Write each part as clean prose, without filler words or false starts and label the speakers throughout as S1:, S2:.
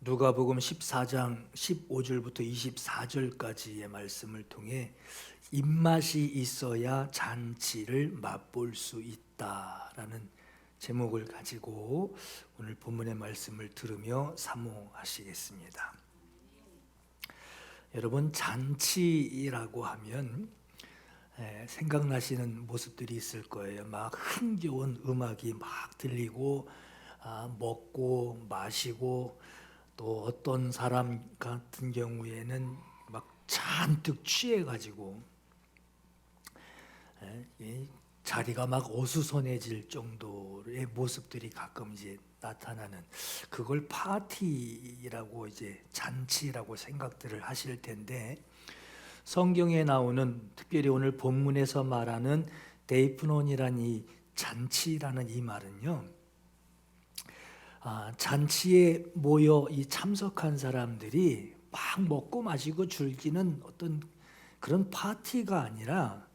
S1: 누가복음 14장 15절부터 24절까지의 말씀을 통해 입맛이 있어야 잔치를 맛볼 수 있다라는 제목을 가지고 오늘 본문의 말씀을 들으며 사모하시겠습니다. 여러분, 잔치라고 하면 생각나시는 모습들이 있을 거예요. 막 흥겨운 음악이 막 들리고 먹고 마시고, 또 어떤 사람 같은 경우에는 막 잔뜩 취해가지고 이 자리가 막 어수선해질 정도의 모습들이 가끔 이제 나타나는, 그걸 파티라고 이제 잔치라고 생각들을 하실 텐데, 성경에 나오는, 특별히 오늘 본문에서 말하는 데이프논이라는 이 잔치라는 이 말은요, 잔치에 모여 이 참석한 사람들이 막 먹고 마시고 즐기는 어떤 그런 파티가 아니라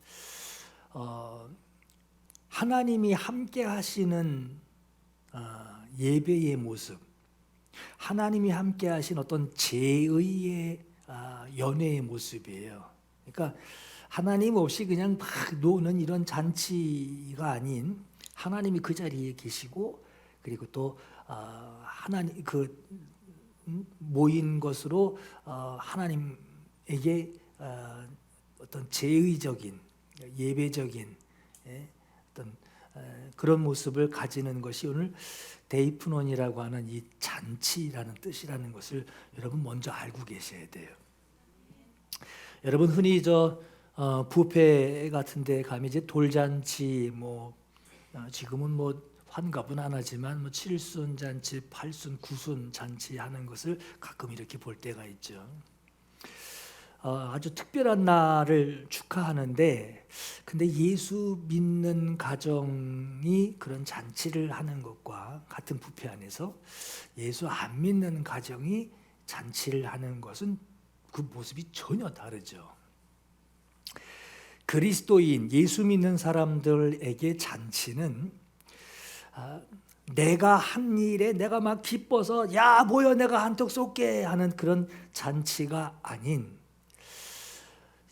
S1: 하나님이 함께 하시는 예배의 모습, 하나님이 함께 하신 어떤 제의의 연회의 모습이에요. 그러니까 하나님 없이 그냥 막 노는 이런 잔치가 아닌, 하나님이 그 자리에 계시고, 그리고 또 하나님 그 모인 것으로 하나님에게 어떤 제의적인 예배적인 어떤 그런 모습을 가지는 것이 오늘 데이프논이라고 하는 이 잔치라는 뜻이라는 것을 여러분 먼저 알고 계셔야 돼요. 여러분, 흔히 뷔페 같은 데 가면 이제 돌잔치, 지금은 환갑은 안 하지만 7순 잔치, 8순, 9순 잔치 하는 것을 가끔 이렇게 볼 때가 있죠. 아주 특별한 날을 축하하는데, 근데 예수 믿는 가정이 그런 잔치를 하는 것과 같은 뷔페 안에서 예수 안 믿는 가정이 잔치를 하는 것은 그 모습이 전혀 다르죠. 그리스도인, 예수 믿는 사람들에게 잔치는 내가 한 일에 내가 막 기뻐서 야 모여 내가 한턱 쏠게 하는 그런 잔치가 아닌,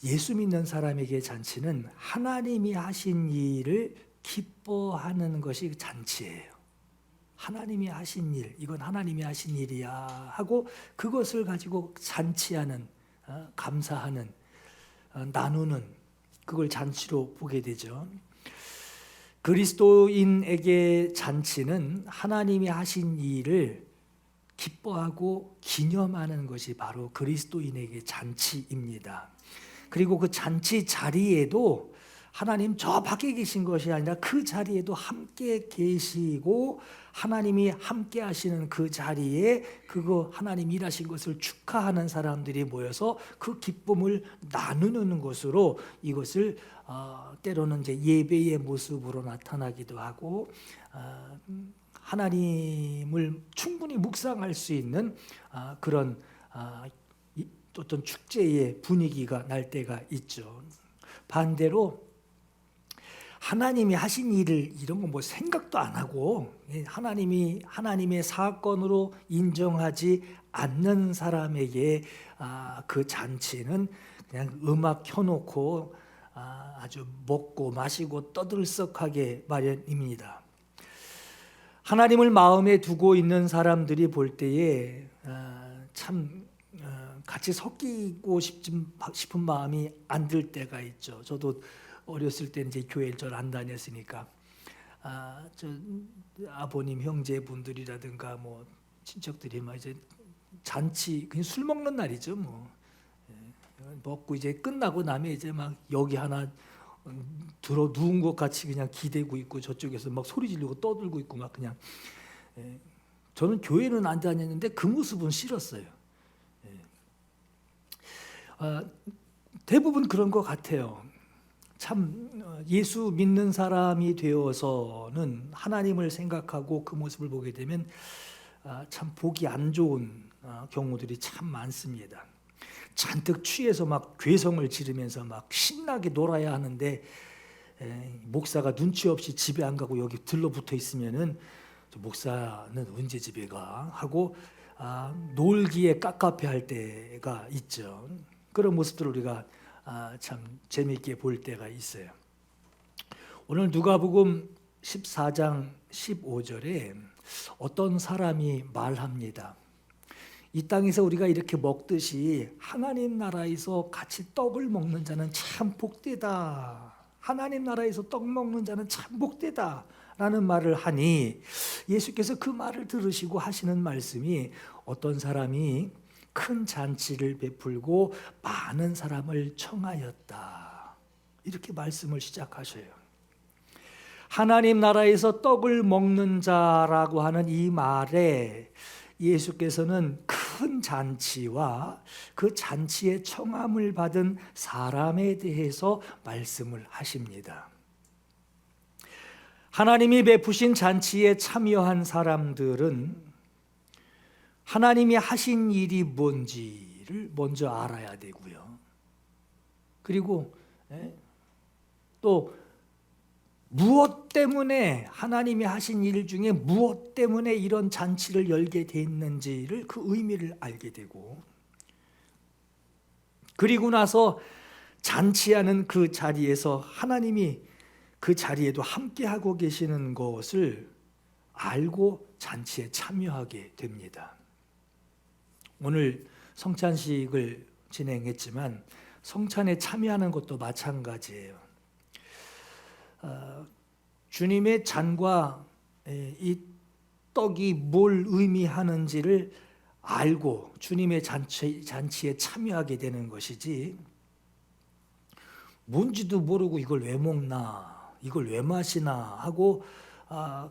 S1: 예수 믿는 사람에게 잔치는 하나님이 하신 일을 기뻐하는 것이 잔치예요. 하나님이 하신 일, 이건 하나님이 하신 일이야 하고 그것을 가지고 잔치하는, 감사하는, 나누는, 그걸 잔치로 보게 되죠. 그리스도인에게 잔치는 하나님이 하신 일을 기뻐하고 기념하는 것이 바로 그리스도인에게 잔치입니다. 그리고 그 잔치 자리에도 하나님 저 밖에 계신 것이 아니라 그 자리에도 함께 계시고, 하나님이 함께 하시는 그 자리에 그거 하나님 일하신 것을 축하하는 사람들이 모여서 그 기쁨을 나누는 것으로, 이것을 때로는 이제 예배의 모습으로 나타나기도 하고, 하나님을 충분히 묵상할 수 있는 그런 어떤 축제의 분위기가 날 때가 있죠. 반대로 하나님이 하신 일을 이런 거 생각도 안 하고 하나님의 사건으로 인정하지 않는 사람에게 그 잔치는 그냥 음악 켜놓고 아주 먹고 마시고 떠들썩하게 마련입니다. 하나님을 마음에 두고 있는 사람들이 볼 때에 참 같이 섞이고 싶은 마음이 안 들 때가 있죠. 저도 어렸을 때 이제 교회를 잘 안 다녔으니까 아버님 형제분들이라든가 친척들이 이제 잔치, 그냥 술 먹는 날이죠. 먹고 이제 끝나고 나면 이제 막 여기 하나 들어 누운 것 같이 그냥 기대고 있고, 저쪽에서 막 소리 지르고 떠들고 있고 막 그냥. 저는 교회는 안 다녔는데 그 모습은 싫었어요. 대부분 그런 것 같아요. 참 예수 믿는 사람이 되어서는 하나님을 생각하고 그 모습을 보게 되면 참 보기 안 좋은 경우들이 참 많습니다. 잔뜩 취해서 막 괴성을 지르면서 막 신나게 놀아야 하는데, 목사가 눈치 없이 집에 안 가고 여기 들러붙어 있으면은 목사는 언제 집에 가 하고 놀기에 깝깝해 할 때가 있죠. 그런 모습들을 우리가 참 재미있게 볼 때가 있어요. 오늘 누가복음 14장 15절에 어떤 사람이 말합니다. 이 땅에서 우리가 이렇게 먹듯이 하나님 나라에서 같이 떡을 먹는 자는 참 복되다. 하나님 나라에서 떡 먹는 자는 참 복되다 라는 말을 하니, 예수께서 그 말을 들으시고 하시는 말씀이 어떤 사람이 큰 잔치를 베풀고 많은 사람을 청하였다, 이렇게 말씀을 시작하셔요. 하나님 나라에서 떡을 먹는 자라고 하는 이 말에 예수께서는 큰 잔치와 그 잔치에 청함을 받은 사람에 대해서 말씀을 하십니다. 하나님이 베푸신 잔치에 참여한 사람들은 하나님이 하신 일이 뭔지를 먼저 알아야 되고요. 그리고 또 무엇 때문에, 하나님이 하신 일 중에 무엇 때문에 이런 잔치를 열게 됐는지를, 그 의미를 알게 되고, 그리고 나서 잔치하는 그 자리에서 하나님이 그 자리에도 함께하고 계시는 것을 알고 잔치에 참여하게 됩니다. 오늘 성찬식을 진행했지만 성찬에 참여하는 것도 마찬가지예요. 주님의 잔과 이 떡이 뭘 의미하는지를 알고 주님의 잔치에 참여하게 되는 것이지, 뭔지도 모르고 이걸 왜 먹나, 이걸 왜 마시나 하고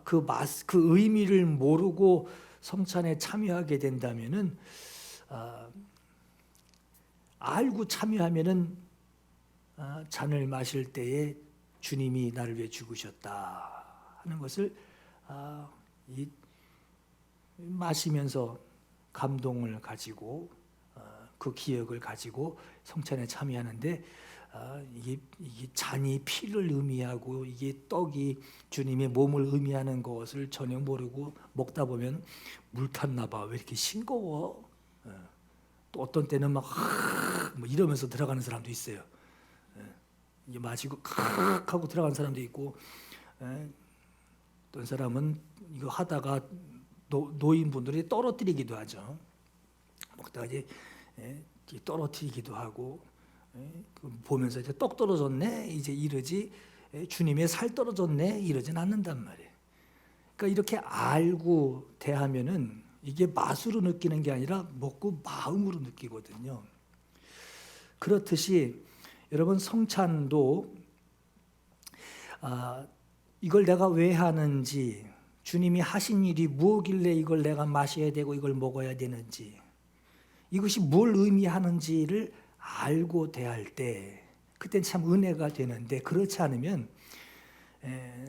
S1: 그 의미를 모르고 성찬에 참여하게 된다면은, 알고 참여하면은 잔을 마실 때에 주님이 나를 위해 죽으셨다 하는 것을 마시면서 감동을 가지고 그 기억을 가지고 성찬에 참여하는데, 이게 잔이 피를 의미하고 이게 떡이 주님의 몸을 의미하는 것을 전혀 모르고 먹다 보면 물 탔나 봐, 왜 이렇게 싱거워? 또 어떤 때는 막 뭐 이러면서 들어가는 사람도 있어요. 이제 마시고 칵 하고 들어간 사람도 있고, 어떤 사람은 이거 하다가 노인분들이 떨어뜨리기도 하죠. 먹다가 이제 떨어뜨리기도 하고, 보면서 이제 떡 떨어졌네 이제 이러지, 주님의 살 떨어졌네 이러진 않는단 말이에요. 그러니까 이렇게 알고 대하면은 이게 맛으로 느끼는 게 아니라 먹고 마음으로 느끼거든요. 그렇듯이 여러분, 성찬도 이걸 내가 왜 하는지, 주님이 하신 일이 무엇길래 이걸 내가 마셔야 되고 이걸 먹어야 되는지, 이것이 뭘 의미하는지를 알고 대할 때 그땐 참 은혜가 되는데, 그렇지 않으면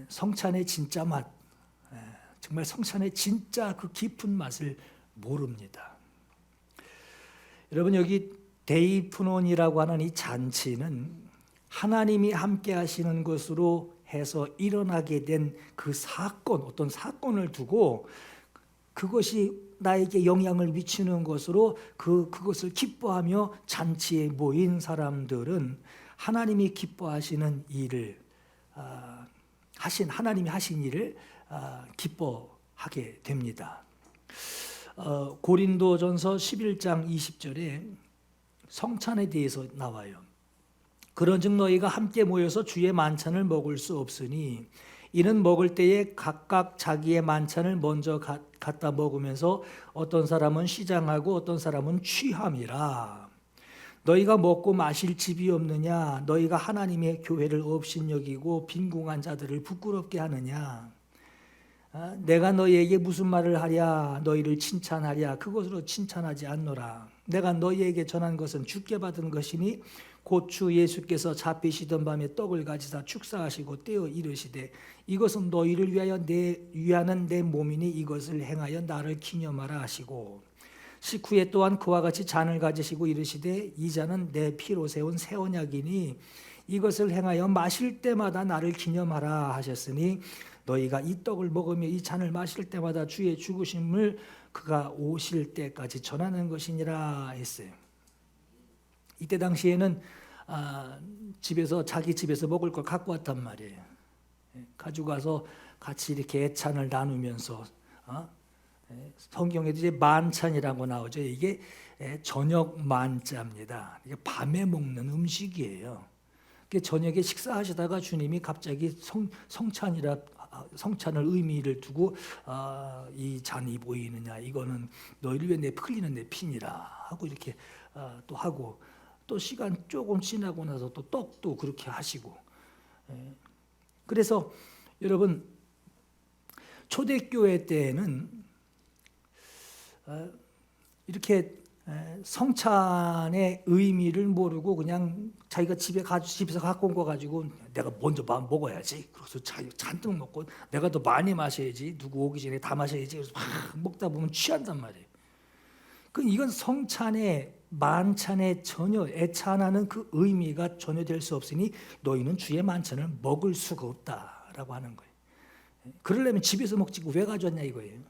S1: 성찬의 진짜 맛, 정말 성찬의 진짜 그 깊은 맛을 모릅니다. 여러분, 여기 데이프논이라고 하는 이 잔치는 하나님이 함께 하시는 것으로 해서 일어나게 된 그 사건, 어떤 사건을 두고 그것이 나에게 영향을 미치는 것으로 그것을 기뻐하며 잔치에 모인 사람들은 하나님이 기뻐하시는 일을, 하나님이 하신 일을 기뻐하게 됩니다. 고린도전서 11장 20절에 성찬에 대해서 나와요. 그런즉 너희가 함께 모여서 주의 만찬을 먹을 수 없으니, 이는 먹을 때에 각각 자기의 만찬을 먼저 갖다 먹으면서 어떤 사람은 시장하고 어떤 사람은 취함이라. 너희가 먹고 마실 집이 없느냐? 너희가 하나님의 교회를 업신여기고 빈궁한 자들을 부끄럽게 하느냐? 내가 너희에게 무슨 말을 하랴? 너희를 칭찬하랴? 그것으로 칭찬하지 않노라. 내가 너희에게 전한 것은 주께 받은 것이니, 곧 주 예수께서 잡히시던 밤에 떡을 가지사 축사하시고 떼어 이르시되, 이것은 너희를 위하는 내 몸이니 이것을 행하여 나를 기념하라 하시고, 식후에 또한 그와 같이 잔을 가지시고 이르시되, 이 잔은 내 피로 세운 새 언약이니 이것을 행하여 마실 때마다 나를 기념하라 하셨으니 너희가 이 떡을 먹으며 이 잔을 마실 때마다 주의 죽으심을 그가 오실 때까지 전하는 것이니라 했어요. 이때 당시에는 집에서 자기 집에서 먹을 걸 갖고 왔단 말이에요. 가지고 가서 같이 이렇게 애찬을 나누면서 성경에도 이제 만찬이라고 나오죠. 이게 저녁 만자입니다. 이게 밤에 먹는 음식이에요. 저녁에 식사하시다가 주님이 갑자기 성찬을 의미를 두고 이 잔이 보이느냐, 이거는 너희를 위해 흘리는 내 피니라 하고 이렇게 또 하고, 또 시간 조금 지나고 나서 또 떡도 그렇게 하시고. 그래서 여러분, 초대교회 때에는 이렇게 성찬의 의미를 모르고 그냥 자기가 집에서 갖고 온 거 가지고 내가 먼저 먹어야지. 그래서 잔뜩 먹고 내가 더 많이 마셔야지. 누구 오기 전에 다 마셔야지. 그래서 막 먹다 보면 취한단 말이에요. 이건 성찬의 만찬에 전혀 애찬하는 그 의미가 전혀 될 수 없으니 너희는 주의 만찬을 먹을 수가 없다라고 하는 거예요. 그러려면 집에서 먹지 왜 가져왔냐 이거예요.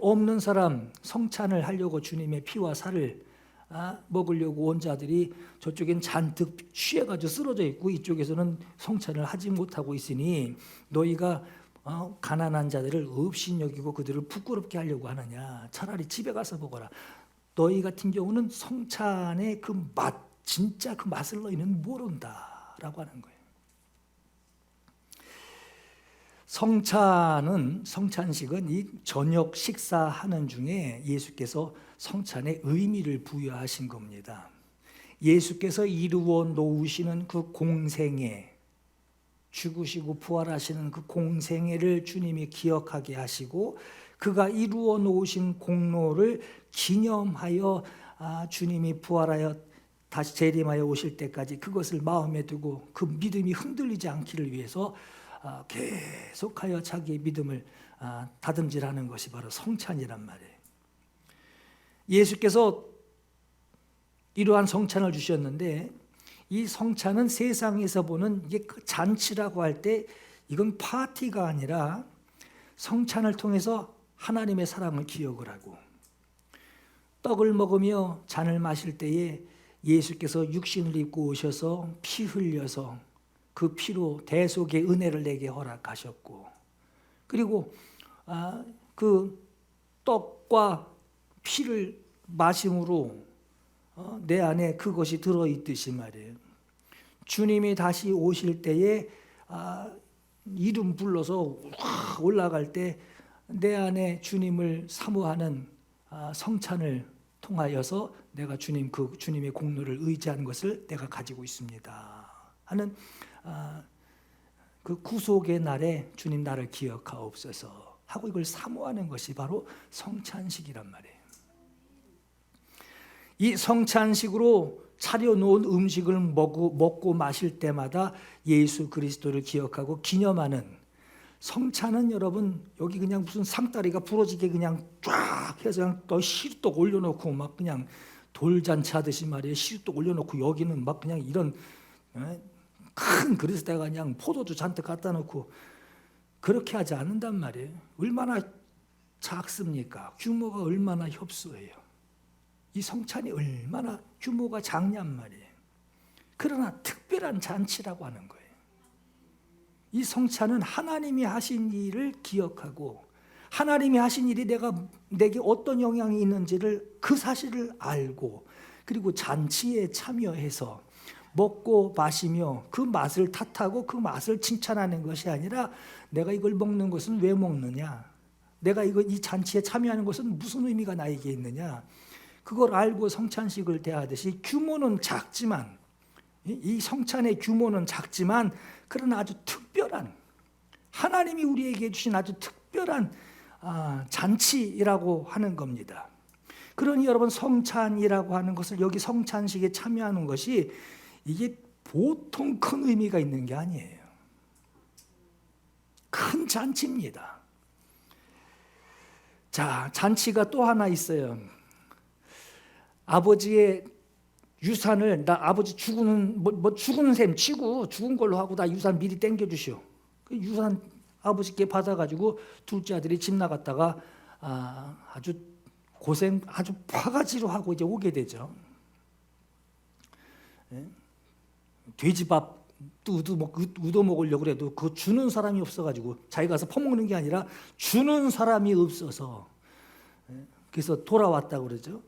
S1: 없는 사람, 성찬을 하려고 주님의 피와 살을 먹으려고 온 자들이 저쪽엔 잔뜩 취해가지고 쓰러져 있고 이쪽에서는 성찬을 하지 못하고 있으니 너희가 가난한 자들을 없인 여기고 그들을 부끄럽게 하려고 하느냐. 차라리 집에 가서 먹어라. 너희 같은 경우는 성찬의 그 맛, 진짜 그 맛을 너희는 모른다라고 하는 거예요. 성찬식은 이 저녁 식사하는 중에 예수께서 성찬의 의미를 부여하신 겁니다. 예수께서 이루어 놓으시는 그 공생애, 죽으시고 부활하시는 그 공생애를 주님이 기억하게 하시고 그가 이루어 놓으신 공로를 기념하여 주님이 부활하여 다시 재림하여 오실 때까지 그것을 마음에 두고 그 믿음이 흔들리지 않기를 위해서 계속하여 자기의 믿음을 다듬질하는 것이 바로 성찬이란 말이에요. 예수께서 이러한 성찬을 주셨는데 이 성찬은 세상에서 보는 이게 잔치라고 할 때 이건 파티가 아니라 성찬을 통해서 하나님의 사랑을 기억을 하고 떡을 먹으며 잔을 마실 때에 예수께서 육신을 입고 오셔서 피 흘려서 그 피로 대속의 은혜를 내게 허락하셨고 그리고 그 떡과 피를 마심으로 내 안에 그것이 들어있듯이 말이에요. 주님이 다시 오실 때에 이름 불러서 올라갈 때 내 안에 주님을 사모하는 성찬을 통하여서 내가 주님의 공로를 의지하는 것을 내가 가지고 있습니다 하는 그 구속의 날에 주님 나를 기억하옵소서 하고 이걸 사모하는 것이 바로 성찬식이란 말이에요. 이 성찬식으로 차려놓은 음식을 먹고 마실 때마다 예수 그리스도를 기억하고 기념하는 성찬은 여러분 여기 그냥 무슨 상다리가 부러지게 그냥 쫙 해서 그냥 또 시루떡 올려놓고 막 그냥 돌잔치 하듯이 말이에요. 시루떡 올려놓고 여기는 막 그냥 이런 큰 그릇에다가 그냥 포도주 잔뜩 갖다 놓고 그렇게 하지 않는단 말이에요. 얼마나 작습니까? 규모가 얼마나 협소해요. 이 성찬이 얼마나 규모가 작냔 말이에요. 그러나 특별한 잔치라고 하는 거예요. 이 성찬은 하나님이 하신 일을 기억하고 하나님이 하신 일이 내게 어떤 영향이 있는지를 그 사실을 알고 그리고 잔치에 참여해서 먹고 마시며 그 맛을 탓하고 그 맛을 칭찬하는 것이 아니라 내가 이걸 먹는 것은 왜 먹느냐, 내가 이 잔치에 참여하는 것은 무슨 의미가 나에게 있느냐, 그걸 알고 성찬식을 대하듯이 규모는 작지만 이 성찬의 규모는 작지만 그러나 아주 특별한 하나님이 우리에게 주신 아주 특별한 잔치라고 하는 겁니다. 그러니 여러분 성찬이라고 하는 것을 여기 성찬식에 참여하는 것이 이게 보통 큰 의미가 있는 게 아니에요. 큰 잔치입니다. 자, 잔치가 또 하나 있어요. 아버지의 유산을 나 아버지 죽은 뭐 죽은 셈 치고 죽은 걸로 하고 나 유산 미리 땡겨 주시오. 그 유산 아버지께 받아가지고 둘째 아들이 집 나갔다가 아주 고생 아주 바가지로 하고 이제 오게 되죠. 돼지밥 얻어 먹으려고 그래도 그 주는 사람이 없어가지고 자기가 가서 퍼먹는 게 아니라 주는 사람이 없어서 그래서 돌아왔다고 그러죠.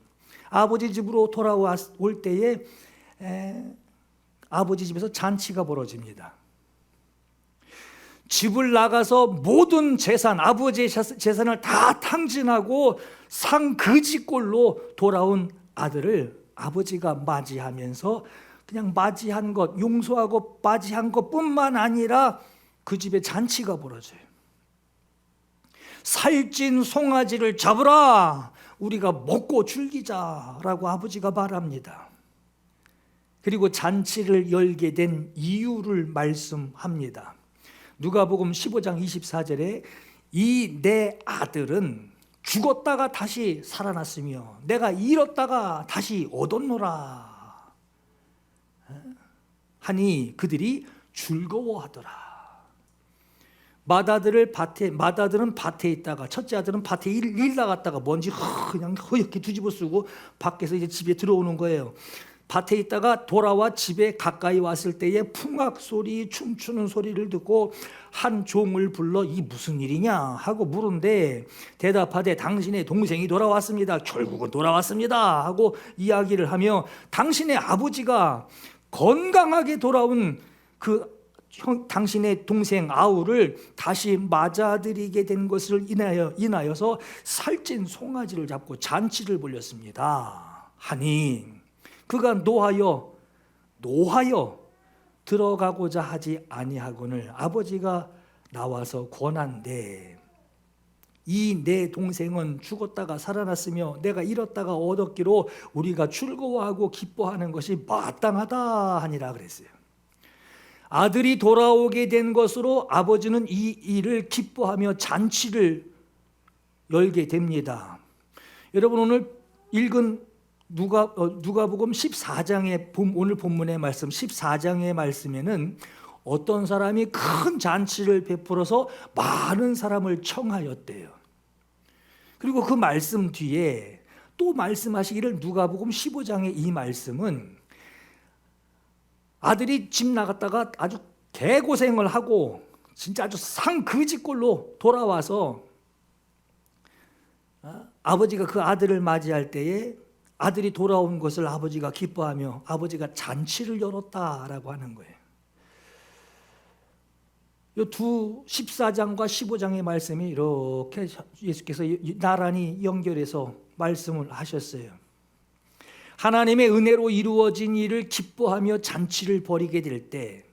S1: 아버지 집으로 돌아올 때에 아버지 집에서 잔치가 벌어집니다. 집을 나가서 모든 재산, 아버지의 재산을 다 탕진하고 상그지꼴로 돌아온 아들을 아버지가 맞이하면서 그냥 맞이한 것, 용서하고 맞이한 것뿐만 아니라 그 집에 잔치가 벌어져요. 살찐 송아지를 잡으라, 우리가 먹고 즐기자라고 아버지가 말합니다. 그리고 잔치를 열게 된 이유를 말씀합니다. 누가복음 15장 24절에 이 내 아들은 죽었다가 다시 살아났으며 내가 잃었다가 다시 얻었노라 하니 그들이 즐거워하더라. 맏아들은 밭에 있다가 첫째 아들은 밭에 일 나갔다가 먼지 그냥 허옇게 뒤집어 쓰고 밖에서 이제 집에 들어오는 거예요. 밭에 있다가 돌아와 집에 가까이 왔을 때에 풍악 소리, 춤추는 소리를 듣고 한 종을 불러 이 무슨 일이냐 하고 물은데 대답하되 당신의 동생이 돌아왔습니다. 결국은 돌아왔습니다 하고 이야기를 하며 당신의 아버지가 건강하게 돌아온 당신의 동생 아우를 다시 맞아들이게 된 것을 인하여서 살찐 송아지를 잡고 잔치를 벌였습니다 하니 그가 노하여 들어가고자 하지 아니하거늘 아버지가 나와서 권한대 이 내 동생은 죽었다가 살아났으며 내가 잃었다가 얻었기로 우리가 즐거워하고 기뻐하는 것이 마땅하다 하니라 그랬어요. 아들이 돌아오게 된 것으로 아버지는 이 일을 기뻐하며 잔치를 열게 됩니다. 여러분 오늘 읽은 누가복음 14장의 오늘 본문의 말씀 14장의 말씀에는 어떤 사람이 큰 잔치를 베풀어서 많은 사람을 청하였대요. 그리고 그 말씀 뒤에 또 말씀하시기를 누가복음 15장의 이 말씀은 아들이 집 나갔다가 아주 개고생을 하고 진짜 아주 상그지꼴로 돌아와서 아버지가 그 아들을 맞이할 때에 아들이 돌아온 것을 아버지가 기뻐하며 아버지가 잔치를 열었다라고 하는 거예요. 이 두 14장과 15장의 말씀이 이렇게 예수께서 나란히 연결해서 말씀을 하셨어요. 하나님의 은혜로 이루어진 일을 기뻐하며 잔치를 벌이게 될 때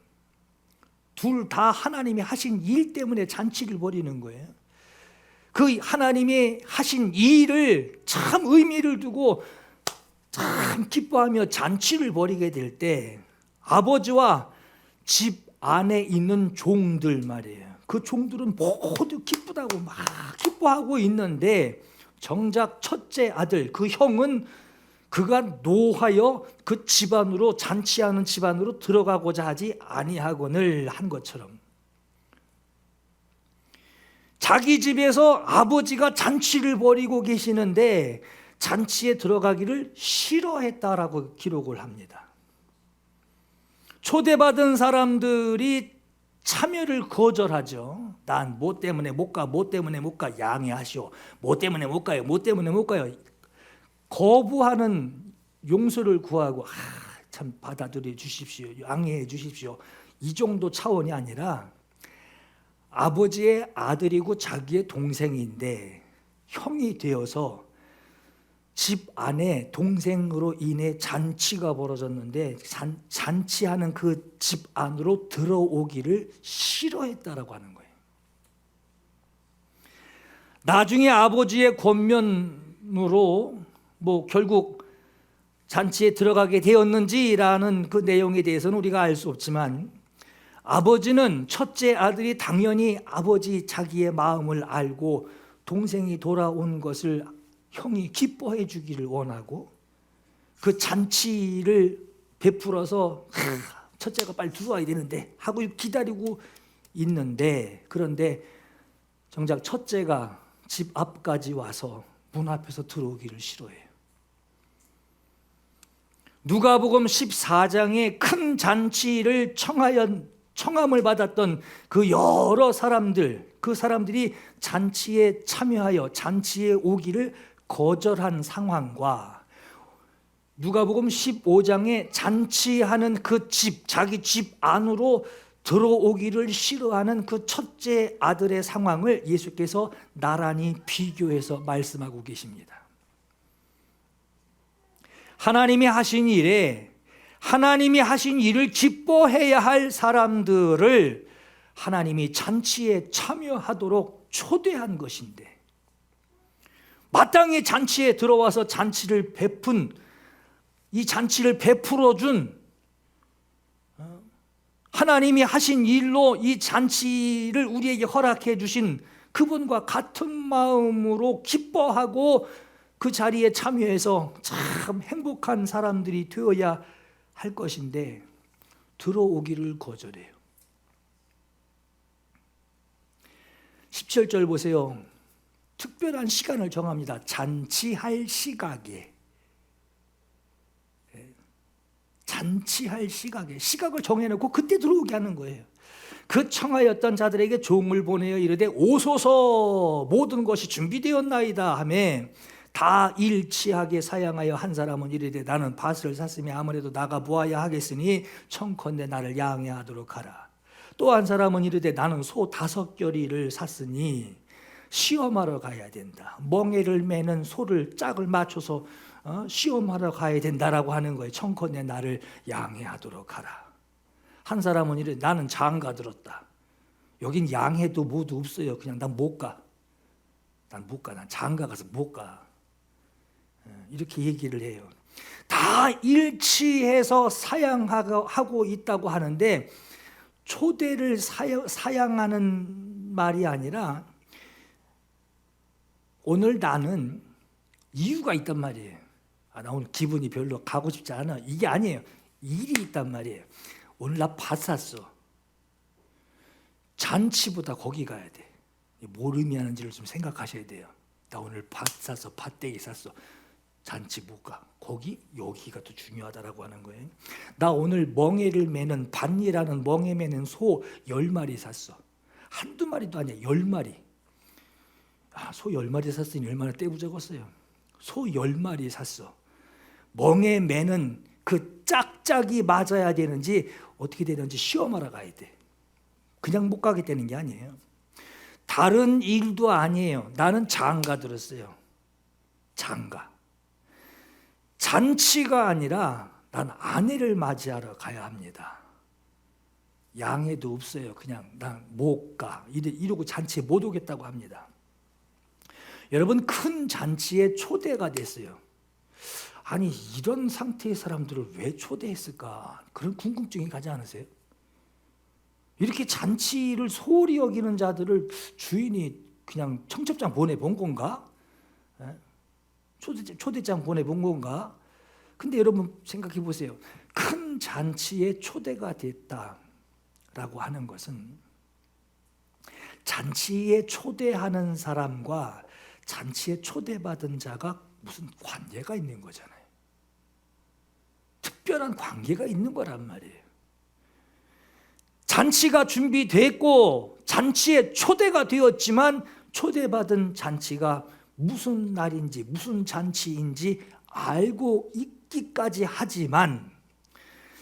S1: 둘 다 하나님이 하신 일 때문에 잔치를 벌이는 거예요. 그 하나님이 하신 일을 참 의미를 두고 참 기뻐하며 잔치를 벌이게 될 때 아버지와 집 안에 있는 종들 말이에요. 그 종들은 모두 기쁘다고 막 기뻐하고 있는데 정작 첫째 아들 그 형은 그가 노하여 그 집안으로 잔치하는 집안으로 들어가고자 하지 아니하거늘 한 것처럼 자기 집에서 아버지가 잔치를 벌이고 계시는데 잔치에 들어가기를 싫어했다라고 기록을 합니다. 초대받은 사람들이 참여를 거절하죠. 난 뭐 때문에 못 가, 뭐 때문에 못 가, 양해하시오. 뭐 때문에 못 가요, 뭐 때문에 못 가요. 거부하는 용서를 구하고 참 받아들여 주십시오, 양해해 주십시오. 이 정도 차원이 아니라 아버지의 아들이고 자기의 동생인데 형이 되어서 집 안에 동생으로 인해 잔치가 벌어졌는데 잔치하는 그 집 안으로 들어오기를 싫어했다라고 하는 거예요. 나중에 아버지의 권면으로 결국 잔치에 들어가게 되었는지라는 그 내용에 대해서는 우리가 알 수 없지만 아버지는 첫째 아들이 당연히 아버지 자기의 마음을 알고 동생이 돌아온 것을 형이 기뻐해 주기를 원하고 그 잔치를 베풀어서 첫째가 빨리 들어와야 되는데 하고 기다리고 있는데, 그런데 정작 첫째가 집 앞까지 와서 문 앞에서 들어오기를 싫어해요. 누가복음 14장에 큰 잔치를 청함을 받았던 그 여러 사람들, 그 사람들이 잔치에 참여하여 잔치에 오기를 거절한 상황과 누가복음 15장에 잔치하는 그 집, 자기 집 안으로 들어오기를 싫어하는 그 첫째 아들의 상황을 예수께서 나란히 비교해서 말씀하고 계십니다. 하나님이 하신 일에, 하나님이 하신 일을 기뻐해야 할 사람들을 하나님이 잔치에 참여하도록 초대한 것인데, 마땅히 잔치에 들어와서 잔치를 이 잔치를 베풀어준, 하나님이 하신 일로 이 잔치를 우리에게 허락해 주신 그분과 같은 마음으로 기뻐하고 그 자리에 참여해서 참 행복한 사람들이 되어야 할 것인데 들어오기를 거절해요. 17절 보세요. 특별한 시간을 정합니다. 잔치할 시각에. 잔치할 시각에 시각을 정해놓고 그때 들어오게 하는 거예요. 그 청하였던 자들에게 종을 보내어 이르되 오소서, 모든 것이 준비되었나이다 하매 다 일치하게 사양하여 한 사람은 이르되 나는 밭을 샀으니 아무래도 나가 보아야 하겠으니 청컨대 나를 양해하도록 하라. 또 한 사람은 이르되 나는 소 5겨리를 샀으니 시험하러 가야 된다. 멍에를 매는 소를 짝을 맞춰서 시험하러 가야 된다라고 하는 거예요. 청컨대 나를 양해하도록 하라. 한 사람은 이르되 나는 장가 들었다. 여긴 양해도 모두 없어요. 그냥 난 못 가. 난 못 가. 난 장가 가서 못 가. 이렇게 얘기를 해요. 다 일치해서 사양하고 있다고 하는데 초대를 사양하는 말이 아니라 오늘 나는 이유가 있단 말이에요. 나 오늘 기분이 별로 가고 싶지 않아. 이게 아니에요. 일이 있단 말이에요. 오늘 나 밭 샀어. 잔치보다 거기 가야 돼. 뭘 의미하는지를 좀 생각하셔야 돼요. 나 오늘 밭 샀어. 밭대기 샀어. 잔치 못 가. 여기가 더 중요하다라고 하는 거예요. 나 오늘 멍에를 매는, 반이라는 멍에 매는 소 10마리 샀어. 한두 마리도 아니야. 10마리. 소 10마리 샀으니 얼마나 떼부적었어요. 소 10마리 샀어. 멍에 매는 그 짝짝이 맞아야 되는지 어떻게 되는지 시험하러 가야 돼. 그냥 못 가게 되는 게 아니에요. 다른 일도 아니에요. 나는 장가 들었어요. 장가. 잔치가 아니라 난 아내를 맞이하러 가야 합니다. 양해도 없어요. 그냥 난 못 가. 이러고 잔치에 못 오겠다고 합니다. 여러분, 큰 잔치에 초대가 됐어요. 아니, 이런 상태의 사람들을 왜 초대했을까? 그런 궁금증이 가지 않으세요? 이렇게 잔치를 소홀히 여기는 자들을 주인이 그냥 청첩장 보내본 건가? 초대장 보내본 건가? 근데 여러분 생각해 보세요. 큰 잔치에 초대가 됐다라고 하는 것은 잔치에 초대하는 사람과 잔치에 초대받은 자가 무슨 관계가 있는 거잖아요. 특별한 관계가 있는 거란 말이에요. 잔치가 준비됐고 잔치에 초대가 되었지만 초대받은 잔치가 무슨 날인지 무슨 잔치인지 알고 있기까지 하지만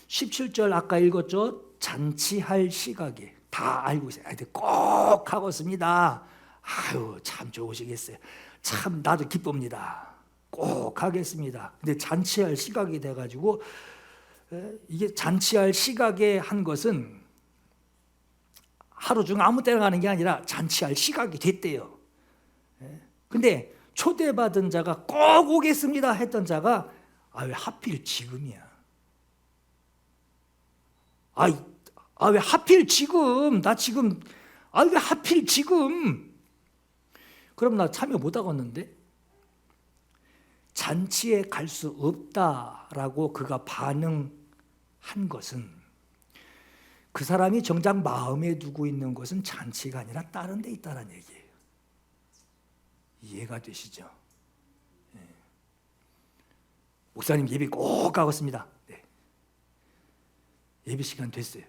S1: 17절 아까 읽었죠? 잔치할 시각에 다 알고 있어요. 아이들 꼭 하고 있습니다. 아유, 참 좋으시겠어요. 참 나도 기쁩니다. 꼭 하겠습니다. 근데 잔치할 시각이 돼가지고 이게 잔치할 시각에 한 것은 하루 중 아무 때나 가는 게 아니라 잔치할 시각이 됐대요. 근데 초대받은 자가 꼭 오겠습니다 했던 자가 왜 하필 지금이야? 왜 하필 지금? 나 지금 왜 하필 지금? 그럼 나 참여 못 하겠는데? 잔치에 갈 수 없다라고 그가 반응한 것은 그 사람이 정작 마음에 두고 있는 것은 잔치가 아니라 다른 데 있다는 얘기예요. 이해가 되시죠? 네. 목사님 예배 꼭 가겠습니다. 네. 예배 시간 됐어요.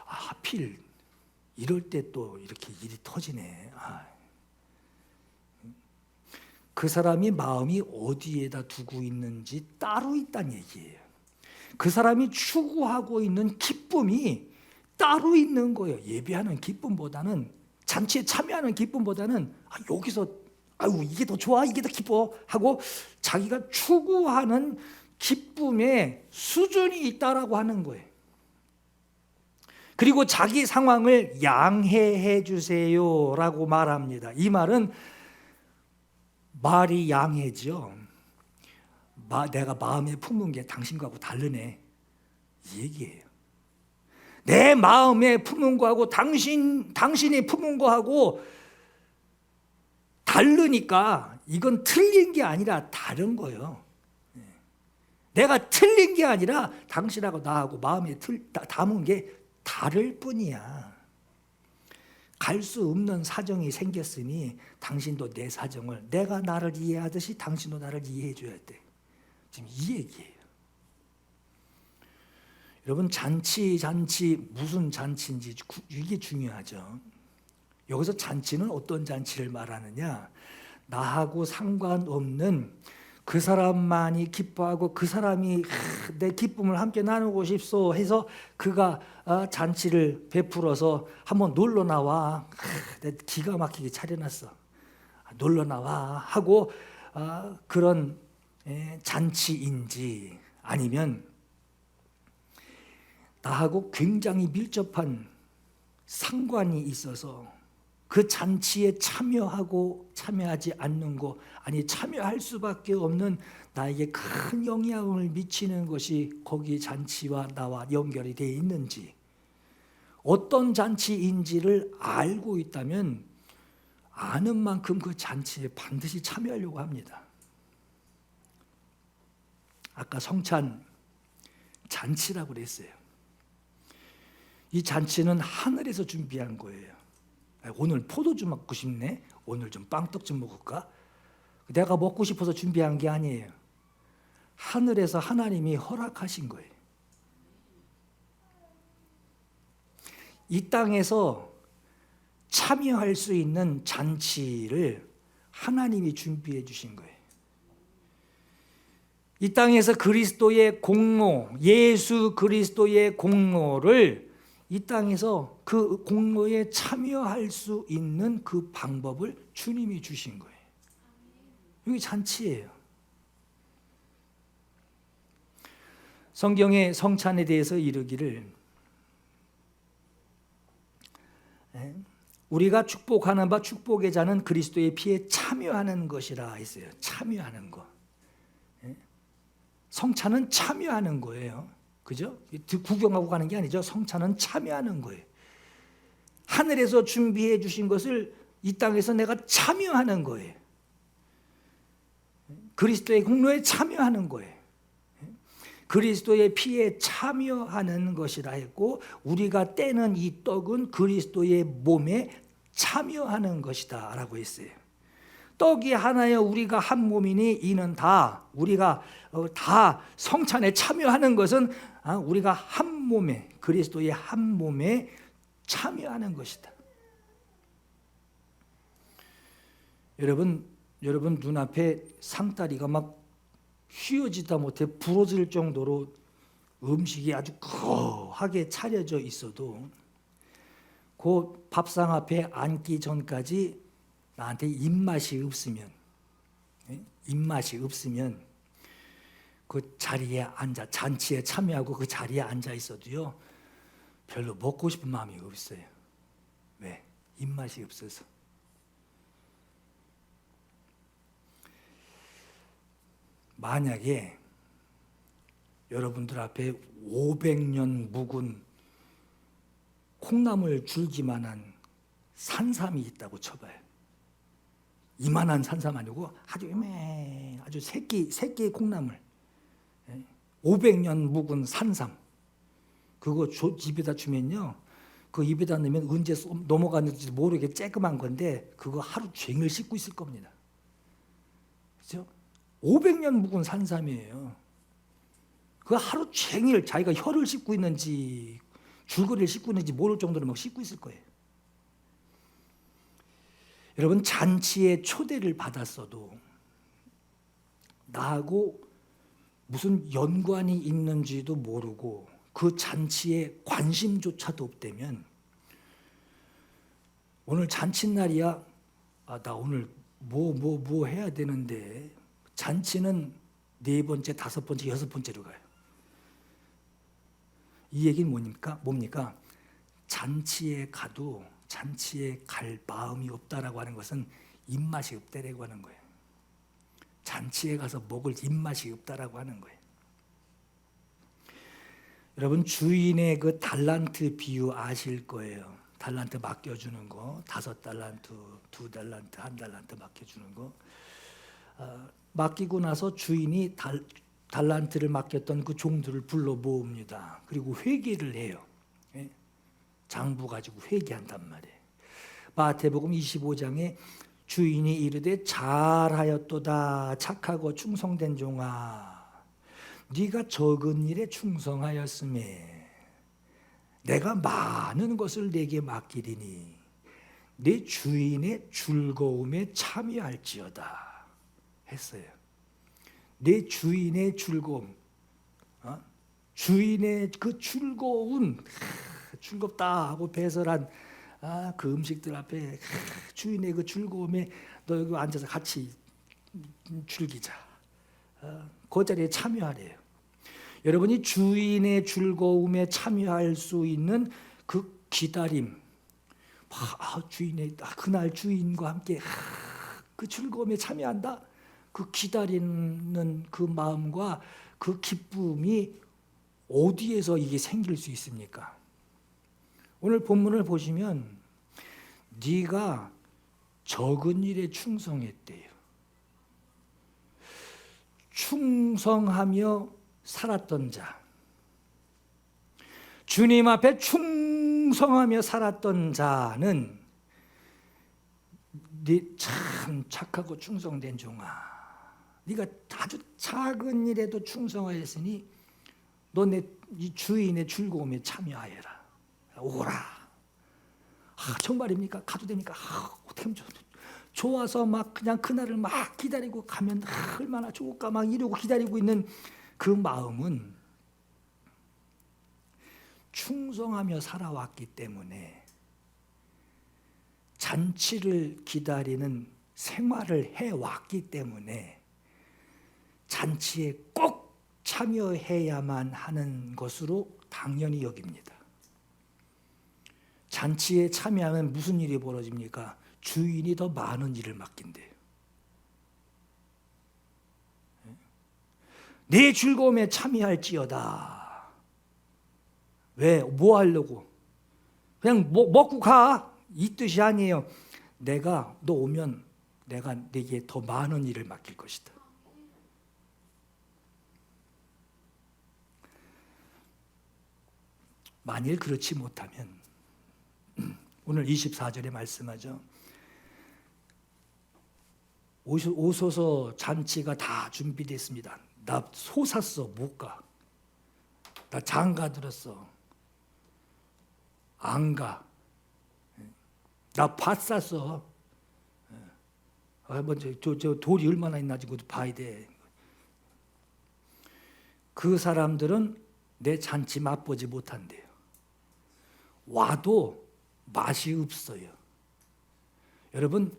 S1: 하필 이럴 때 또 이렇게 일이 터지네. 그 사람이 마음이 어디에다 두고 있는지 따로 있다는 얘기예요. 그 사람이 추구하고 있는 기쁨이 따로 있는 거예요. 예배하는 기쁨보다는, 잔치에 참여하는 기쁨보다는 여기서 이게 더 좋아, 이게 더 기뻐 하고 자기가 추구하는 기쁨의 수준이 있다라고 하는 거예요. 그리고 자기 상황을 양해해 주세요라고 말합니다. 이 말은 말이 양해죠. 내가 마음에 품은 게 당신과하고 다르네, 이 얘기예요. 내 마음에 품은 거하고 당신이 품은 거하고 다르니까 이건 틀린 게 아니라 다른 거예요. 내가 틀린 게 아니라 당신하고 나하고 마음에 담은 게 다를 뿐이야. 갈 수 없는 사정이 생겼으니 당신도 내 사정을, 내가 나를 이해하듯이 당신도 나를 이해해 줘야 돼. 지금 이 얘기예요. 여러분, 잔치 무슨 잔치인지 이게 중요하죠. 여기서 잔치는 어떤 잔치를 말하느냐? 나하고 상관없는 그 사람만이 기뻐하고 그 사람이 내 기쁨을 함께 나누고 싶소 해서 그가 잔치를 베풀어서 한번 놀러 나와. 내 기가 막히게 차려놨어. 놀러 나와 하고 그런 잔치인지, 아니면 나하고 굉장히 밀접한 상관이 있어서 그 잔치에 참여하고 참여하지 않는 거, 아니 참여할 수밖에 없는 나에게 큰 영향을 미치는 것이 거기 잔치와 나와 연결이 되어 있는지, 어떤 잔치인지를 알고 있다면 아는 만큼 그 잔치에 반드시 참여하려고 합니다. 아까 성찬 잔치라고 그랬어요. 이 잔치는 하늘에서 준비한 거예요. 오늘 포도주 먹고 싶네, 오늘 좀 빵떡 좀 먹을까? 내가 먹고 싶어서 준비한 게 아니에요. 하늘에서 하나님이 허락하신 거예요. 이 땅에서 참여할 수 있는 잔치를 하나님이 준비해 주신 거예요. 이 땅에서 그리스도의 공로, 예수 그리스도의 공로를 이 땅에서 그 공로에 참여할 수 있는 그 방법을 주님이 주신 거예요. 이게 잔치예요. 성경의 성찬에 대해서 이르기를 우리가 축복하는 바 축복의 자는 그리스도의 피에 참여하는 것이라 했어요. 참여하는 거. 성찬은 참여하는 거예요. 그죠? 구경하고 가는 게 아니죠. 성찬은 참여하는 거예요. 하늘에서 준비해 주신 것을 이 땅에서 내가 참여하는 거예요. 그리스도의 공로에 참여하는 거예요. 그리스도의 피에 참여하는 것이라 했고, 우리가 떼는 이 떡은 그리스도의 몸에 참여하는 것이다 라고 했어요. 떡이 하나여 우리가 한 몸이니 이는 다, 우리가 다 성찬에 참여하는 것은 우리가 한 몸에, 그리스도의 한 몸에 참여하는 것이다. 여러분 눈앞에 상다리가 막 휘어지다 못해 부러질 정도로 음식이 아주 거하게 차려져 있어도 그 밥상 앞에 앉기 전까지 나한테 입맛이 없으면 그 자리에 앉아, 잔치에 참여하고 그 자리에 앉아 있어도요 별로 먹고 싶은 마음이 없어요. 왜? 입맛이 없어서. 만약에 여러분들 앞에 500년 묵은 콩나물 줄기만한 산삼이 있다고 쳐봐요. 이만한 산삼 아니고 아주 아주 새끼 콩나물, 500년 묵은 산삼, 그거 입에다 주면요, 그 입에다 넣으면 언제 넘어가는지 모르게 쬐끔한 건데 그거 하루 종일 씹고 있을 겁니다. 그렇죠? 500년 묵은 산삼이에요. 그 하루 종일 자기가 혀를 씹고 있는지 줄거리를 씹고 있는지 모를 정도로 막 씹고 있을 거예요. 여러분, 잔치에 초대를 받았어도 나하고 무슨 연관이 있는지도 모르고 그 잔치에 관심조차도 없다면, 오늘 잔칫날이야, 나 오늘 뭐 해야 되는데, 잔치는 4번째, 5번째, 6번째로 가요. 이 얘기는 뭡니까? 잔치에 가도 잔치에 갈 마음이 없다라고 하는 것은 입맛이 없다라고 하는 거예요. 잔치에 가서 먹을 입맛이 없다라고 하는 거예요. 여러분, 주인의 그 달란트 비유 아실 거예요. 달란트 맡겨주는 거, 5달란트, 2달란트, 1달란트 맡겨주는 거. 맡기고 나서 주인이 달란트를 맡겼던 그 종들을 불러 모읍니다. 그리고 회개를 해요. 장부 가지고 회개한단 말이에요. 마태복음 25장에 주인이 이르되 잘하였도다 착하고 충성된 종아, 네가 적은 일에 충성하였음에 내가 많은 것을 내게 맡기리니 내 주인의 즐거움에 참여할지어다 했어요. 내 주인의 즐거움, 주인의 그 즐겁다 하고 배설한 그 음식들 앞에 주인의 그 즐거움에 너 여기 앉아서 같이 즐기자. 그 자리에 참여하래요. 여러분이 주인의 즐거움에 참여할 수 있는 그 기다림, 주인의 그날 주인과 함께 그 즐거움에 참여한다. 그 기다리는 그 마음과 그 기쁨이 어디에서 이게 생길 수 있습니까? 오늘 본문을 보시면 네가 적은 일에 충성했대요. 충성하며 살았던 자, 주님 앞에 충성하며 살았던 자는 네 참 착하고 충성된 종아, 네가 아주 작은 일에도 충성하였으니 너 내 주인의 즐거움에 참여하여라. 오라. 정말입니까? 가도 됩니까? 어떻게 하면 좋아서 막 그냥 그날을 막 기다리고 가면 얼마나 좋을까 막 이러고 기다리고 있는 그 마음은 충성하며 살아왔기 때문에, 잔치를 기다리는 생활을 해왔기 때문에 잔치에 꼭 참여해야만 하는 것으로 당연히 여깁니다. 잔치에 참여하면 무슨 일이 벌어집니까? 주인이 더 많은 일을 맡긴대요. 내 즐거움에 참여할지어다. 왜? 뭐 하려고? 그냥 먹고 가. 이 뜻이 아니에요. 너 오면 내가 네게 더 많은 일을 맡길 것이다. 만일 그렇지 못하면 오늘 24절에 말씀하죠. 오소서, 잔치가 다 준비됐습니다. 나 소 샀어, 못 가. 나 장가 들었어, 안 가. 나 밭 샀어. 먼저 저 돌이 얼마나 있나 지금 봐야 돼. 그 사람들은 내 잔치 맛보지 못한대요. 와도 맛이 없어요. 여러분,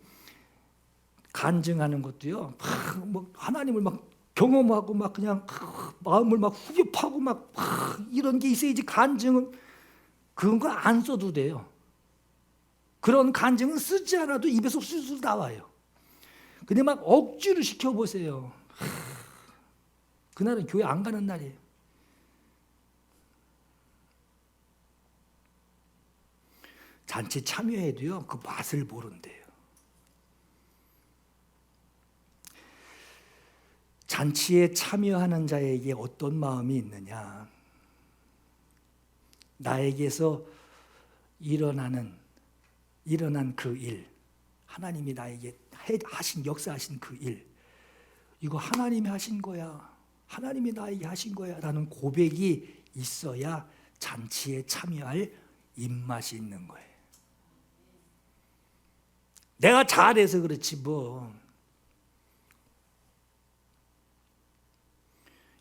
S1: 간증하는 것도요, 뭐 하나님을 막 경험하고 막 그냥 마음을 막 후벼파고 막 이런 게 있어야지. 간증은 그런 거 안 써도 돼요. 그런 간증은 쓰지 않아도 입에서 술술 나와요. 근데 막 억지로 시켜보세요. 그날은 교회 안 가는 날이에요. 잔치 참여해도요, 그 맛을 모른대요. 잔치에 참여하는 자에게 어떤 마음이 있느냐? 나에게서 일어난 그 일, 하나님이 나에게 하신 역사하신 그 일, 이거 하나님이 하신 거야, 하나님이 나에게 하신 거야 라는 고백이 있어야 잔치에 참여할 입맛이 있는 거예요. 내가 잘해서 그렇지 뭐.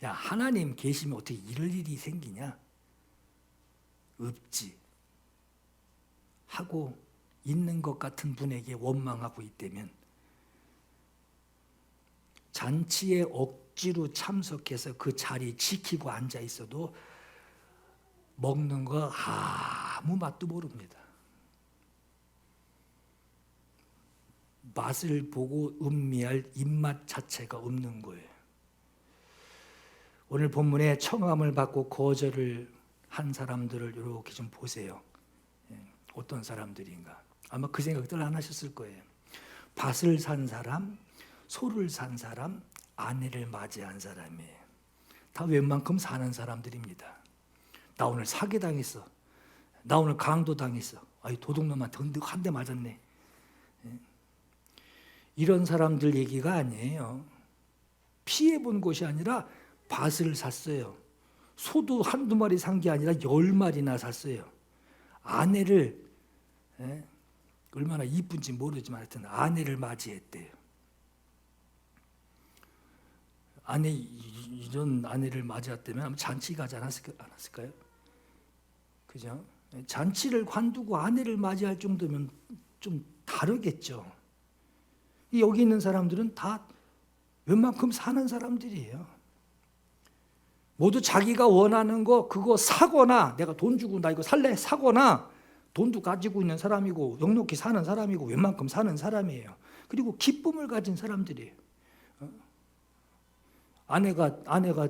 S1: 야, 하나님 계시면 어떻게 이럴 일이 생기냐? 없지. 하고 있는 것 같은 분에게 원망하고 있다면, 잔치에 억지로 참석해서 그 자리 지키고 앉아 있어도 먹는 거 아무 맛도 모릅니다. 맛을 보고 음미할 입맛 자체가 없는 거예요. 오늘 본문에 청함을 받고 거절을 한 사람들을 이렇게 좀 보세요. 어떤 사람들인가? 아마 그 생각들 안 하셨을 거예요. 밭을 산 사람, 소를 산 사람, 아내를 맞이한 사람이에요. 다 웬만큼 사는 사람들입니다. 나 오늘 사기당했어. 나 오늘 강도당했어. 아이, 도둑놈한테 한 대 맞았네. 이런 사람들 얘기가 아니에요. 피해본 것이 아니라 밭을 샀어요. 소도 한두 마리 산 게 아니라 10마리나 샀어요. 아내를, 얼마나 이쁜지 모르지만 하여튼 아내를 맞이했대요. 이런 아내를 맞이했다면 아마 잔치 가지 않았을까요? 그죠? 잔치를 관두고 아내를 맞이할 정도면 좀 다르겠죠. 여기 있는 사람들은 다 웬만큼 사는 사람들이에요. 모두 자기가 원하는 거 그거 사거나, 내가 돈 주고 나 이거 살래 사거나, 돈도 가지고 있는 사람이고 넉넉히 사는 사람이고 웬만큼 사는 사람이에요. 그리고 기쁨을 가진 사람들이에요. 아내가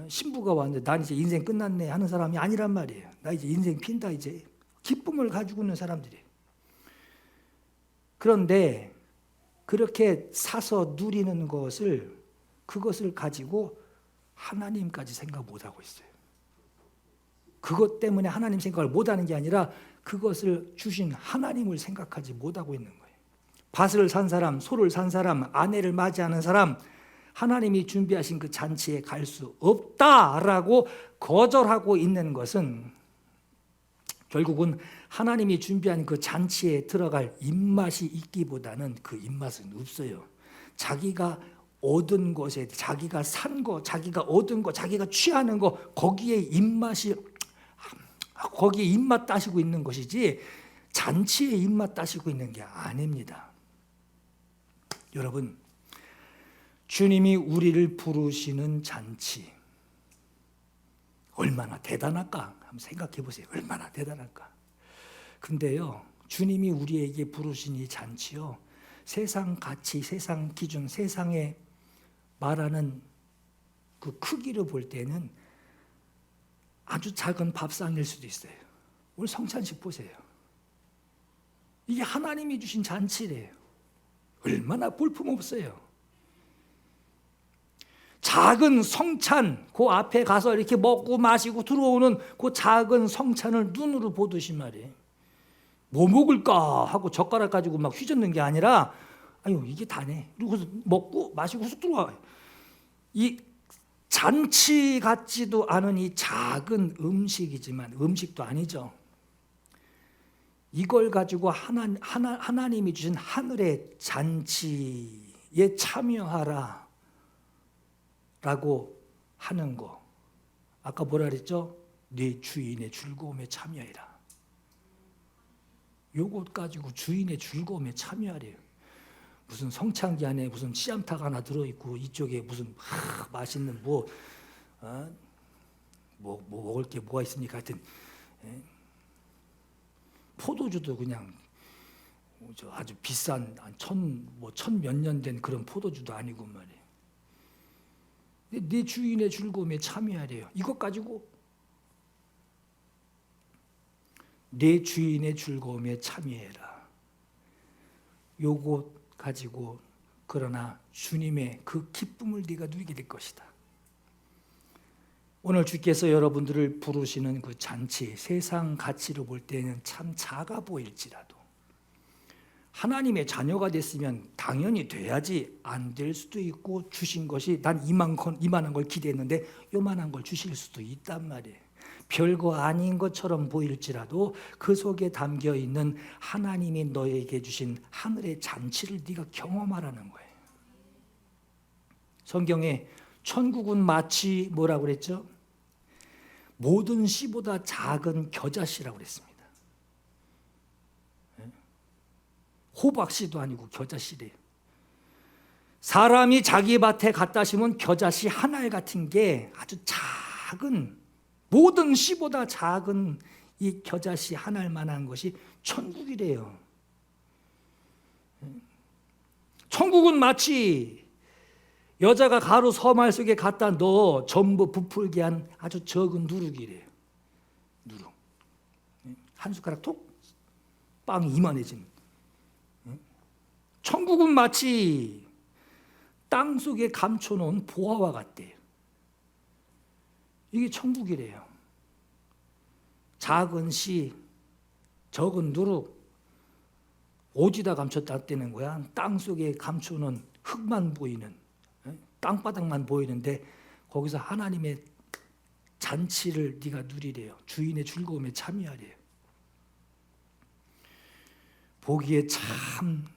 S1: 신부가 왔는데 난 이제 인생 끝났네 하는 사람이 아니란 말이에요. 나 이제 인생 핀다 이제. 기쁨을 가지고 있는 사람들이에요. 그런데 그렇게 사서 누리는 그것을 가지고 하나님까지 생각 못하고 있어요. 그것 때문에 하나님 생각을 못하는 게 아니라 그것을 주신 하나님을 생각하지 못하고 있는 거예요. 밭을 산 사람, 소를 산 사람, 아내를 맞이하는 사람, 하나님이 준비하신 그 잔치에 갈 수 없다라고 거절하고 있는 것은 결국은 하나님이 준비한 그 잔치에 들어갈 입맛이 있기보다는 그 입맛은 없어요. 자기가 얻은 것에, 자기가 산 거, 자기가 얻은 거, 자기가 취하는 거, 거기에 입맛 따시고 있는 것이지 잔치에 입맛 따시고 있는 게 아닙니다. 여러분, 주님이 우리를 부르시는 잔치 얼마나 대단할까? 한번 생각해 보세요. 얼마나 대단할까? 근데요, 주님이 우리에게 부르신 이 잔치요, 세상 가치, 세상 기준, 세상에 말하는 그 크기로 볼 때는 아주 작은 밥상일 수도 있어요. 오늘 성찬식 보세요. 이게 하나님이 주신 잔치래요. 얼마나 볼품없어요. 작은 성찬, 그 앞에 가서 이렇게 먹고 마시고 들어오는 그 작은 성찬을 눈으로 보듯이 말이에요. 뭐 먹을까 하고 젓가락 가지고 막 휘젓는 게 아니라, 아유 이게 다네. 그리고 먹고 마시고 쑥 들어와요. 이 잔치 같지도 않은 이 작은 음식이지만 음식도 아니죠. 이걸 가지고 하나님이 주신 하늘의 잔치에 참여하라 라고 하는 거. 아까 뭐라 그랬죠? 네 주인의 즐거움에 참여해라. 요것 가지고 주인의 즐거움에 참여하래요. 무슨 성찬기 안에 무슨 씨암탉 하나 들어있고 이쪽에 무슨 맛있는 뭐 먹을 게 뭐가 있습니까? 하여튼 포도주도 그냥 아주 비싼 천 몇 년 된 그런 포도주도 아니고 말이에요. 네 주인의 즐거움에 참여하래요. 이것 가지고 내 주인의 즐거움에 참여해라. 요것 가지고 그러나 주님의 그 기쁨을 네가 누리게 될 것이다. 오늘 주께서 여러분들을 부르시는 그 잔치, 세상 가치로 볼 때는 참 작아 보일지라도 하나님의 자녀가 됐으면 당연히 돼야지 안 될 수도 있고, 주신 것이 난 이만한 걸 기대했는데 요만한 걸 주실 수도 있단 말이에요. 별거 아닌 것처럼 보일지라도 그 속에 담겨 있는 하나님이 너에게 주신 하늘의 잔치를 네가 경험하라는 거예요. 성경에 천국은 마치 뭐라고 그랬죠? 모든 씨보다 작은 겨자씨라고 그랬습니다. 호박씨도 아니고 겨자씨래요. 사람이 자기 밭에 갖다 심은 겨자씨 한 알 같은 게 아주 작은, 모든 씨보다 작은 이 겨자씨 한 알만한 것이 천국이래요. 천국은 마치 여자가 가루 서말 속에 갖다 넣어 전부 부풀게 한 아주 적은 누룩이래요. 누룩. 한 숟가락 톡, 빵이 이만해진. 천국은 마치 땅 속에 감춰놓은 보화와 같대요. 이게 천국이래요. 작은 씨, 적은 누룩, 오지다 감췄다는 거야. 땅 속에 감춰놓은 흙만 보이는, 땅바닥만 보이는데 거기서 하나님의 잔치를 네가 누리래요. 주인의 즐거움에 참여하래요. 보기에 참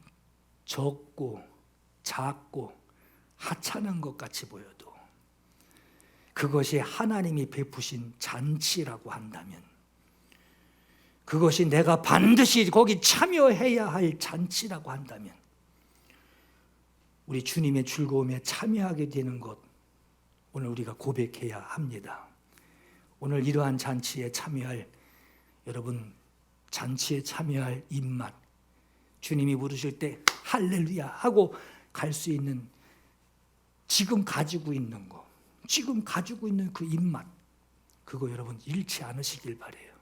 S1: 적고 작고 하찮은 것 같이 보여도 그것이 하나님이 베푸신 잔치라고 한다면, 그것이 내가 반드시 거기 참여해야 할 잔치라고 한다면, 우리 주님의 즐거움에 참여하게 되는 것, 오늘 우리가 고백해야 합니다. 오늘 이러한 잔치에 참여할 여러분, 잔치에 참여할 입맛, 주님이 부르실 때 할렐루야 하고 갈 수 있는, 지금 가지고 있는 거, 지금 가지고 있는 그 입맛, 그거 여러분 잃지 않으시길 바래요.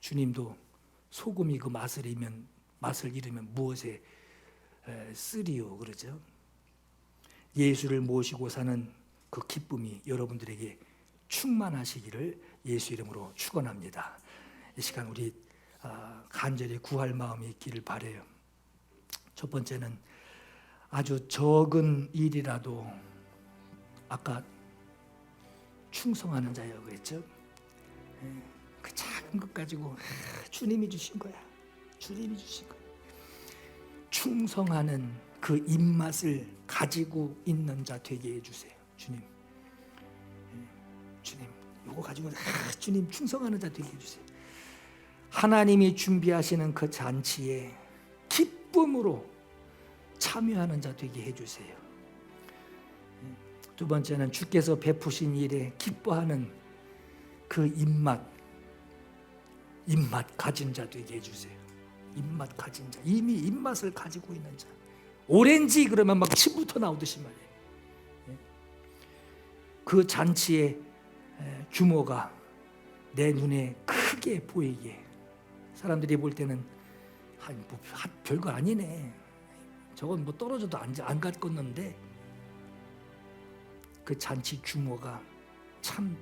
S1: 주님도 소금이 그 맛을 잃으면 무엇에 쓰리요 그러죠. 예수를 모시고 사는 그 기쁨이 여러분들에게 충만하시기를 예수 이름으로 축원합니다. 이 시간 우리 간절히 구할 마음이 있기를 바라요. 첫 번째는 아주 적은 일이라도 아까 충성하는 자라고 그랬죠. 그 작은 것 가지고 주님이 주신 거야. 주님이 주신 거야. 충성하는 그 입맛을 가지고 있는 자 되게 해주세요. 주님, 주님, 이거 가지고 주님 충성하는 자 되게 해주세요. 하나님이 준비하시는 그 잔치에 기쁨으로 참여하는 자 되게 해주세요. 두 번째는 주께서 베푸신 일에 기뻐하는 그 입맛 가진 자 되게 해주세요. 입맛 가진 자, 이미 입맛을 가지고 있는 자. 오렌지 그러면 막 침부터 나오듯이 말이에요. 그 잔치의 규모가 내 눈에 크게 보이게, 사람들이 볼 때는 별거 아니네, 저건 뭐 떨어져도 안 갔겠는데, 그 잔치 규모가 참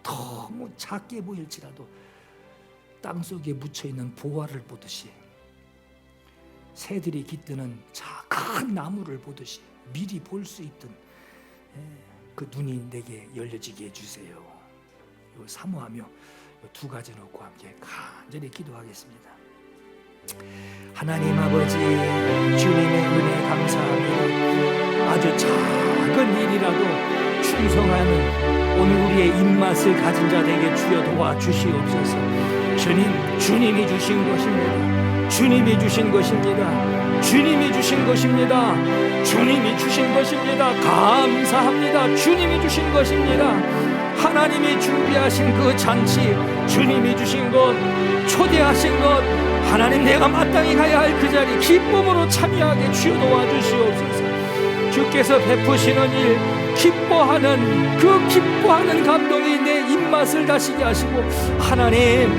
S1: 너무 작게 보일지라도 땅속에 묻혀있는 보화를 보듯이, 새들이 깃드는 큰 나무를 보듯이 미리 볼 수 있던 그 눈이 내게 열려지게 해주세요. 이거 사모하며 두 가지 놓고 함께 간절히 기도하겠습니다. 하나님 아버지, 주님의 은혜 감사합니다. 아주 작은 일이라도 충성하는 오늘 우리의 입맛을 가진 자 되게 주여 도와주시옵소서. 주님이 주신 것입니다. 주님이 주신 것입니다. 주님이 주신 것입니다. 주님이 주신 것입니다. 감사합니다. 주님이 주신 것입니다. 하나님이 준비하신 그 잔치, 주님이 주신 것, 초대하신 것, 하나님 내가 마땅히 가야 할 그 자리 기쁨으로 참여하게 주여 도와주시옵소서. 주께서 베푸시는 일, 기뻐하는 그 기뻐하는 감동이 내 입맛을 다시게 하시고, 하나님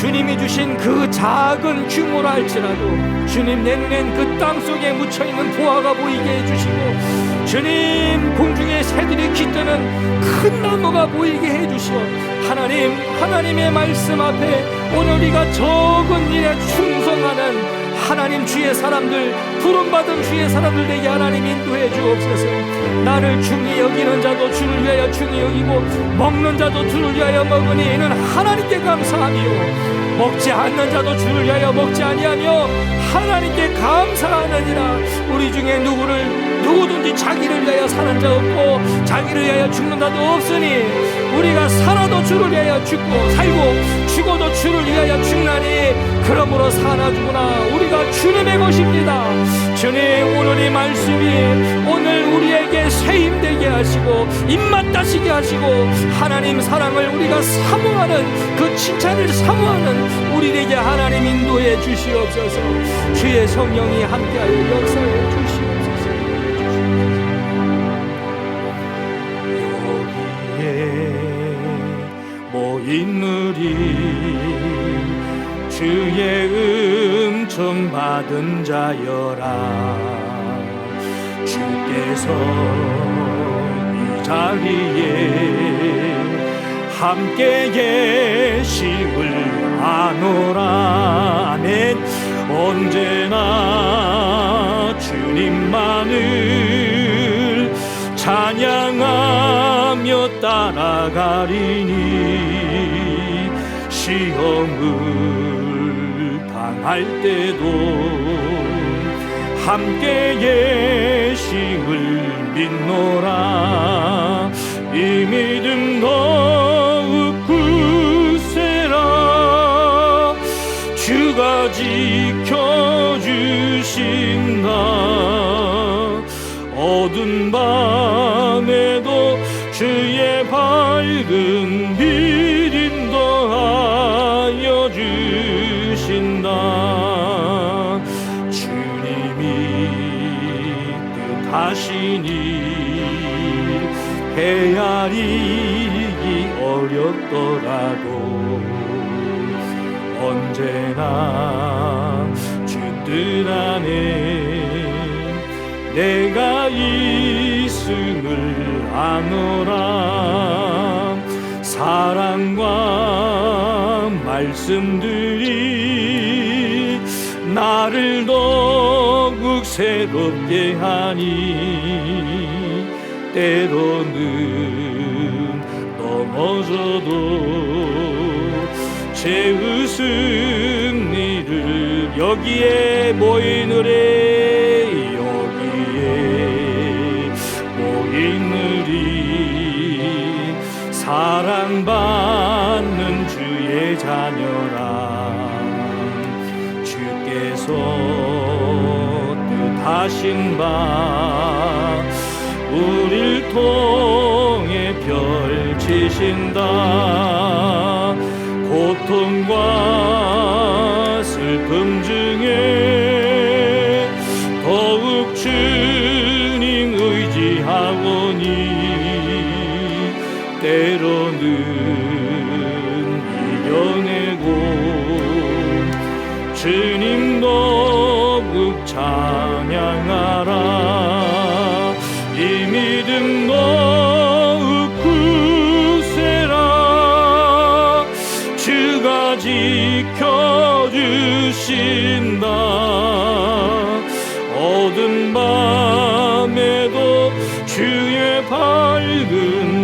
S1: 주님이 주신 그 작은 규모라 할지라도 주님 내 눈엔 그 땅속에 묻혀있는 보화가 보이게 해주시고 주님 공중에 새들이 깃드는 큰 나무가 보이게 해주시오. 하나님, 하나님의 말씀 앞에 오늘 우리가 적은 일에 충성하는 하나님 주의 사람들, 부름받은 주의 사람들 되게 하나님 인도해 주옵소서. 나를 중히 여기는 자도 주를 위하여 중히 여기고 먹는 자도 주를 위하여 먹으니 이는 하나님께 감사하며 먹지 않는 자도 주를 위하여 먹지 아니하며 하나님께 감사하느니라. 우리 중에 누구든지 자기를 위하여 사는 자 없고 자기를 위하여 죽는 자도 없으니 우리가 살아도 주를 위하여 죽고 살고 죽어도 주를 위하여 죽나니 그러므로 사나 죽으나 우리가 주님의 것입니다. 주님, 오늘 이 말씀이 오늘 우리에게 세임되게 하시고 입맛 다시게 하시고 하나님 사랑을 우리가 사모하는 그 칭찬을 사모하는 우리에게 하나님 인도해 주시옵소서. 주의 성령이 함께하여 역사해 주시옵소서. 여기에 모인 우리 주의 은총 받은 자여라. 주께서 이 자리에 함께 계심을 아노라. 아멘. 언제나 주님만을 찬양하며 따라가리니 시험을 당할 때도 함께 계심을 믿노라. 이 믿음 더욱 굳세라. 주가 지켜주신다. 어두운 밤에도 주의 밝은 빛 더하여 주신다. 주님이 뜻하시니 헤아리기 어렵더라도 언제나 주 뜻 안에 내가 있음을 아노라. 사랑과 말씀들이 나를 더욱 새롭게 하니 때로는 넘어져도 제 웃음니를 여기에 모이느래. 여기에 모이느리 사랑받는 주의 자녀라. 주께서 뜻하신 바 우릴 통해 펼치신다. 고통과 슬픔 중에 더욱 주님 의지하오니 때로는 이겨내고 주님 더욱 찬양하라. 이 믿음 더욱 굳세라. 주가 지켜주신다. 어두운 밤에도 주의 밝은